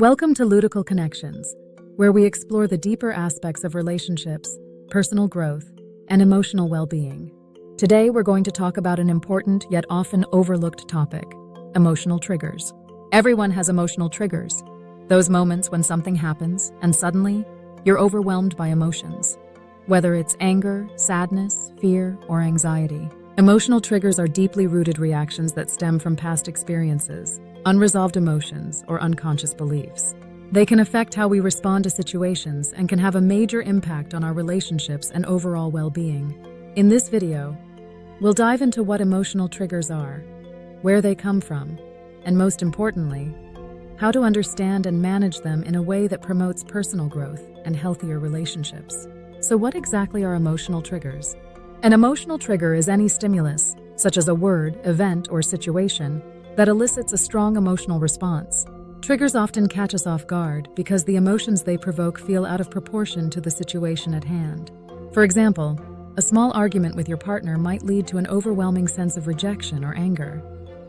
Welcome to Ludical Connections, where we explore the deeper aspects of relationships, personal growth, and emotional well-being. Today, we're going to talk about an important yet often overlooked topic: emotional triggers. Everyone has emotional triggers, those moments when something happens and suddenly you're overwhelmed by emotions. Whether it's anger, sadness, fear, or anxiety, emotional triggers are deeply rooted reactions that stem from past experiences, unresolved emotions, or unconscious beliefs. They can affect how we respond to situations and can have a major impact on our relationships and overall well-being. In this video, we'll dive into what emotional triggers are, where they come from, and most importantly, how to understand and manage them in a way that promotes personal growth and healthier relationships. So what exactly are emotional triggers? An emotional trigger is any stimulus, such as a word, event, or situation, that elicits a strong emotional response. Triggers often catch us off guard because the emotions they provoke feel out of proportion to the situation at hand. For example, a small argument with your partner might lead to an overwhelming sense of rejection or anger,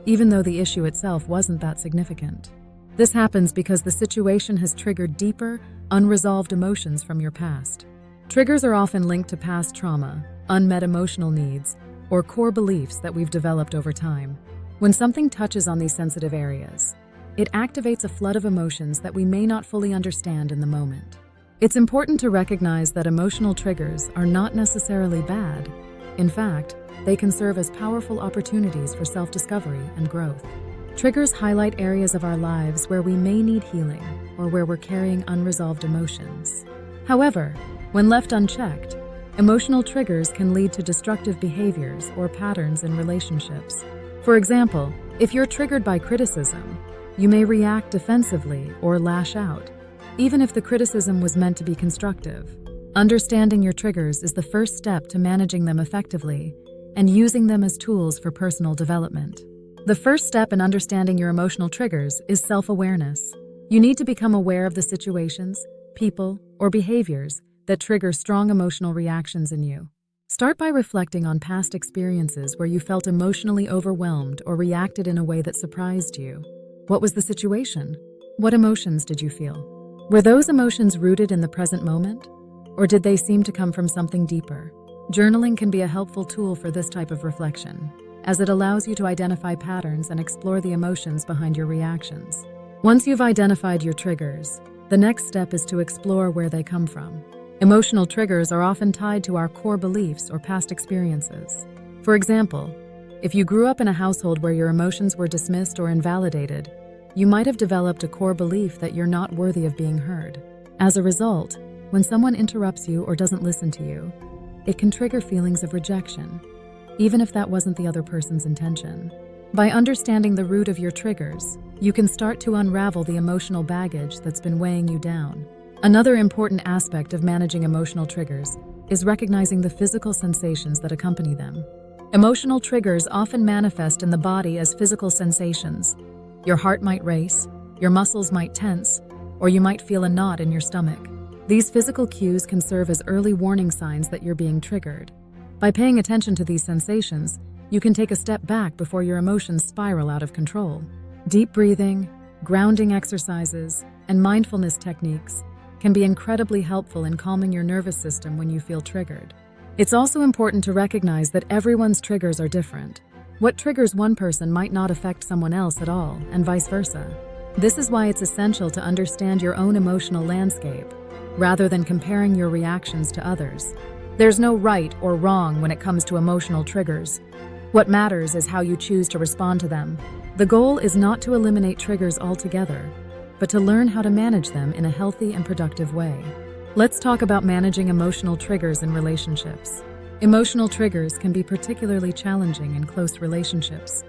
even though the issue itself wasn't that significant. This happens because the situation has triggered deeper, unresolved emotions from your past. Triggers are often linked to past trauma, unmet emotional needs, or core beliefs that we've developed over time. When something touches on these sensitive areas, it activates a flood of emotions that we may not fully understand in the moment. It's important to recognize that emotional triggers are not necessarily bad. In fact, they can serve as powerful opportunities for self-discovery and growth. Triggers highlight areas of our lives where we may need healing or where we're carrying unresolved emotions. However, when left unchecked, emotional triggers can lead to destructive behaviors or patterns in relationships. For example, if you're triggered by criticism, you may react defensively or lash out, even if the criticism was meant to be constructive. Understanding your triggers is the first step to managing them effectively and using them as tools for personal development. The first step in understanding your emotional triggers is self-awareness. You need to become aware of the situations, people, or behaviors that trigger strong emotional reactions in you. Start by reflecting on past experiences where you felt emotionally overwhelmed or reacted in a way that surprised you. What was the situation? What emotions did you feel? Were those emotions rooted in the present moment, or did they seem to come from something deeper? Journaling can be a helpful tool for this type of reflection, as it allows you to identify patterns and explore the emotions behind your reactions. Once you've identified your triggers, the next step is to explore where they come from. Emotional triggers are often tied to our core beliefs or past experiences. For example, if you grew up in a household where your emotions were dismissed or invalidated, you might have developed a core belief that you're not worthy of being heard. As a result, when someone interrupts you or doesn't listen to you, it can trigger feelings of rejection, even if that wasn't the other person's intention. By understanding the root of your triggers, you can start to unravel the emotional baggage that's been weighing you down. Another important aspect of managing emotional triggers is recognizing the physical sensations that accompany them. Emotional triggers often manifest in the body as physical sensations. Your heart might race, your muscles might tense, or you might feel a knot in your stomach. These physical cues can serve as early warning signs that you're being triggered. By paying attention to these sensations, you can take a step back before your emotions spiral out of control. Deep breathing, grounding exercises, and mindfulness techniques can be incredibly helpful in calming your nervous system when you feel triggered. It's also important to recognize that everyone's triggers are different. What triggers one person might not affect someone else at all, and vice versa. This is why it's essential to understand your own emotional landscape, rather than comparing your reactions to others. There's no right or wrong when it comes to emotional triggers. What matters is how you choose to respond to them. The goal is not to eliminate triggers altogether, but to learn how to manage them in a healthy and productive way. Let's talk about managing emotional triggers in relationships. Emotional triggers can be particularly challenging in close relationships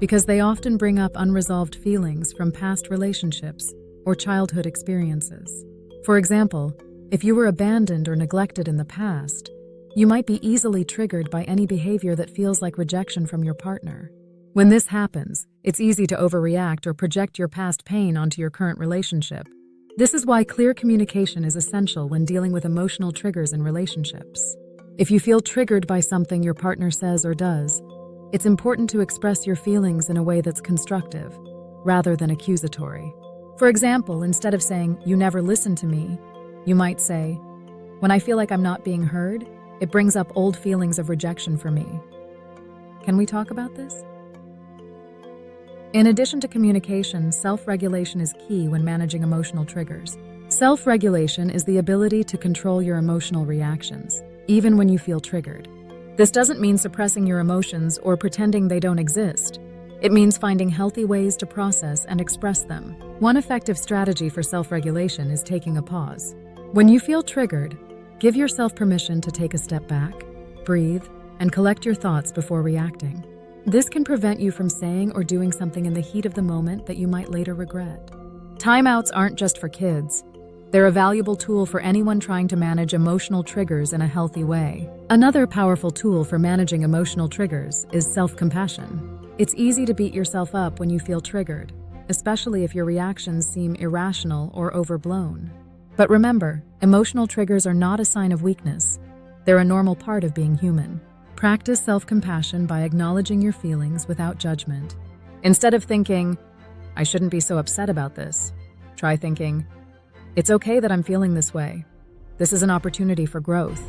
because they often bring up unresolved feelings from past relationships or childhood experiences. For example, if you were abandoned or neglected in the past, you might be easily triggered by any behavior that feels like rejection from your partner. When this happens, it's easy to overreact or project your past pain onto your current relationship. This is why clear communication is essential when dealing with emotional triggers in relationships. If you feel triggered by something your partner says or does, it's important to express your feelings in a way that's constructive, rather than accusatory. For example, instead of saying, "You never listen to me," you might say, "When I feel like I'm not being heard, it brings up old feelings of rejection for me. Can we talk about this?" In addition to communication, self-regulation is key when managing emotional triggers. Self-regulation is the ability to control your emotional reactions, even when you feel triggered. This doesn't mean suppressing your emotions or pretending they don't exist. It means finding healthy ways to process and express them. One effective strategy for self-regulation is taking a pause. When you feel triggered, give yourself permission to take a step back, breathe, and collect your thoughts before reacting. This can prevent you from saying or doing something in the heat of the moment that you might later regret. Timeouts aren't just for kids. They're a valuable tool for anyone trying to manage emotional triggers in a healthy way. Another powerful tool for managing emotional triggers is self-compassion. It's easy to beat yourself up when you feel triggered, especially if your reactions seem irrational or overblown. But remember, emotional triggers are not a sign of weakness. They're a normal part of being human. Practice self-compassion by acknowledging your feelings without judgment. Instead of thinking, "I shouldn't be so upset about this," try thinking, "It's okay that I'm feeling this way. This is an opportunity for growth."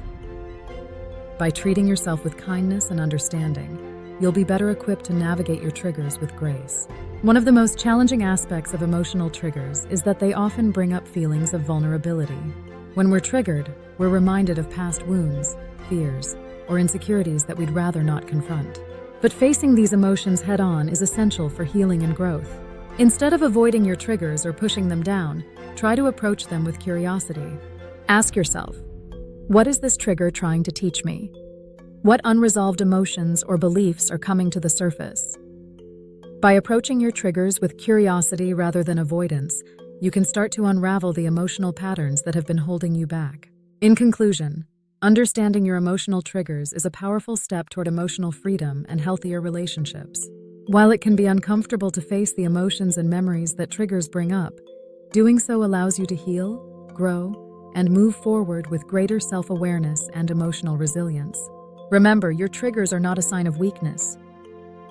By treating yourself with kindness and understanding, you'll be better equipped to navigate your triggers with grace. One of the most challenging aspects of emotional triggers is that they often bring up feelings of vulnerability. When we're triggered, we're reminded of past wounds, fears, or insecurities that we'd rather not confront. But facing these emotions head-on is essential for healing and growth. Instead of avoiding your triggers or pushing them down, try to approach them with curiosity. Ask yourself, what is this trigger trying to teach me? What unresolved emotions or beliefs are coming to the surface? By approaching your triggers with curiosity rather than avoidance, you can start to unravel the emotional patterns that have been holding you back. In conclusion, understanding your emotional triggers is a powerful step toward emotional freedom and healthier relationships. While it can be uncomfortable to face the emotions and memories that triggers bring up, doing so allows you to heal, grow, and move forward with greater self-awareness and emotional resilience. Remember, your triggers are not a sign of weakness.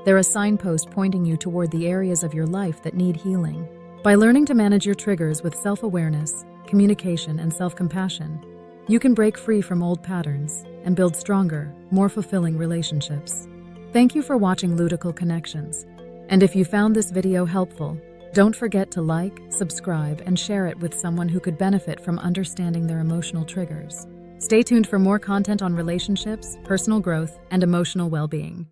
They're a signpost pointing you toward the areas of your life that need healing. By learning to manage your triggers with self-awareness, communication, and self-compassion, you can break free from old patterns and build stronger, more fulfilling relationships. Thank you for watching Ludical Connections. And if you found this video helpful, don't forget to like, subscribe, and share it with someone who could benefit from understanding their emotional triggers. Stay tuned for more content on relationships, personal growth, and emotional well-being.